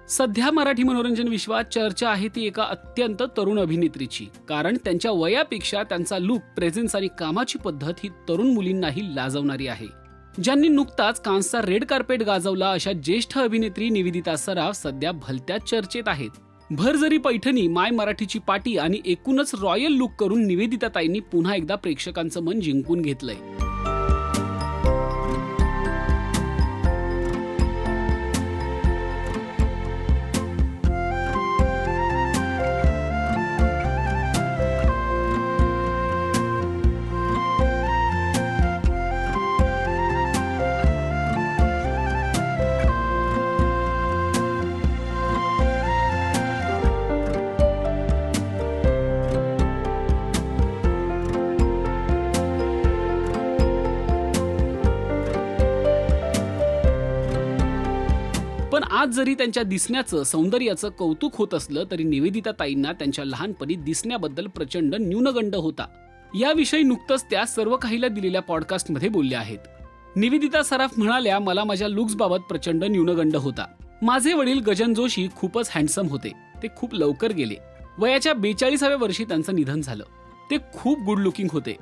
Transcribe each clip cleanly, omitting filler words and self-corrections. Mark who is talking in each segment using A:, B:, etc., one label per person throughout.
A: सध्या मराठी मनोरंजन विश्वात चर्चा आहे ती एका अत्यंत तरुण अभिनेत्रीची. कारण त्यांच्या वयापेक्षा त्यांचा लुक, प्रेझेन्स आणि कामाची पद्धत ही तरुण मुलींनाही लाजवणारी आहे. ज्यांनी नुकताच कान्सचा रेड कार्पेट गाजवला अशा ज्येष्ठ अभिनेत्री निवेदिता सराफ सध्या भलत्याच चर्चेत आहेत. भरजरी पैठणी, माय मराठीची पाटी आणि एकूणच रॉयल लुक करून निवेदिता ताईंनी पुन्हा एकदा प्रेक्षकांचं मन जिंकून घेतलंय. पण आज जरी त्यांच्या दिसण्याचं, सौंदर्याचं कौतुक होत असलं तरी निवेदिता ताईंना त्यांच्या लहानपणी दिसण्याबद्दल प्रचंड न्यूनगंड होता. याविषयी नुकतंच त्या सर्व काहीला दिलेल्या पॉडकास्टमध्ये बोलल्या आहेत. निवेदिता सराफ म्हणाल्या, मला माझ्या लुक्सबाबत प्रचंड न्यूनगंड होता. माझे वडील गजन जोशी खूपच हँडसम होते. ते खूप लवकर गेले. वयाच्या 42व्या वर्षी त्यांचं निधन झालं. ते खूप गुड लुकिंग होते.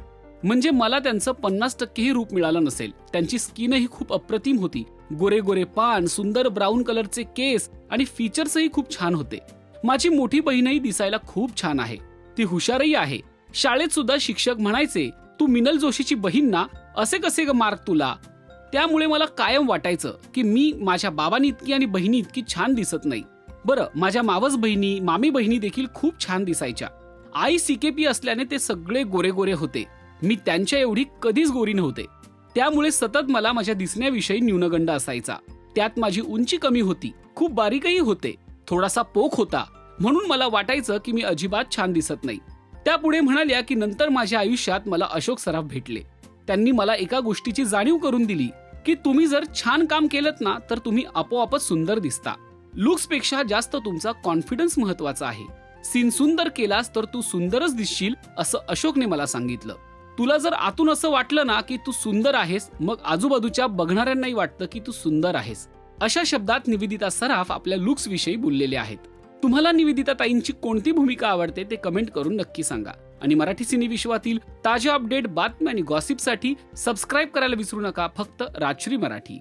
A: म्हणजे मला त्यांचं 50%ही रूप मिळालं नसेल. त्यांची स्किनही खूप अप्रतिम होती. गोरे गोरे पान, सुंदर ब्राऊन कलरचे केस आणि फीचर्सही खूप छान होते. माझी मोठी बहीणही दिसायला खूप छान आहे. ती हुशारही आहे. शाळेत सुद्धा शिक्षक म्हणायचे, तू मिनल जोशीची बहीण ना, असे कसे ग मार्क तुला. त्यामुळे मला कायम वाटायचं की मी माझ्या बाबांनी इतकी आणि बहिणी इतकी छान दिसत नाही. बरं, माझ्या मावस बहिणी, मामी बहिणी देखील खूप छान दिसायच्या. आई CKP असल्याने ते सगळे गोरे गोरे होते. मी त्यांच्या एवढी कधीच गोरी नव्हते. त्यामुळे सतत मला माझ्या दिसण्याविषयी न्यूनगंड असायचा. त्यात माझी उंची कमी होती. खूप बारीकही होते. थोडासा पोख होता. म्हणून मला वाटायचं की मी अजिबात छान दिसत नाही. त्यापुढे म्हणाल्या की नंतर माझ्या आयुष्यात मला अशोक सराफ भेटले. त्यांनी मला एका गोष्टीची जाणीव करून दिली की तुम्ही जर छान काम केलं ना तर तुम्ही आपोआपच सुंदर दिसता. लुक्सपेक्षा जास्त तुमचा कॉन्फिडन्स महत्वाचा आहे. सीन सुंदर केलास तर तू सुंदरच दिसशील, असं अशोकने मला सांगितलं. तुला जर आतून असं वाटलं ना की तू सुंदर आहेस, मग आजूबाजूच्या बघणाऱ्यांनाही वाटतं की तू सुंदर आहेस. अशा शब्दात निवेदिता सराफ आपल्या लुक्स विषयी बोललेले आहेत. तुम्हाला निवेदिता ताईंची कोणती भूमिका आवडते ते कमेंट करून नक्की सांगा. आणि मराठी सिने विश्वातील ताज्या अपडेट, बातम्या आणि गॉसिपसाठी सबस्क्राईब करायला विसरू नका. फक्त राजश्री मराठी.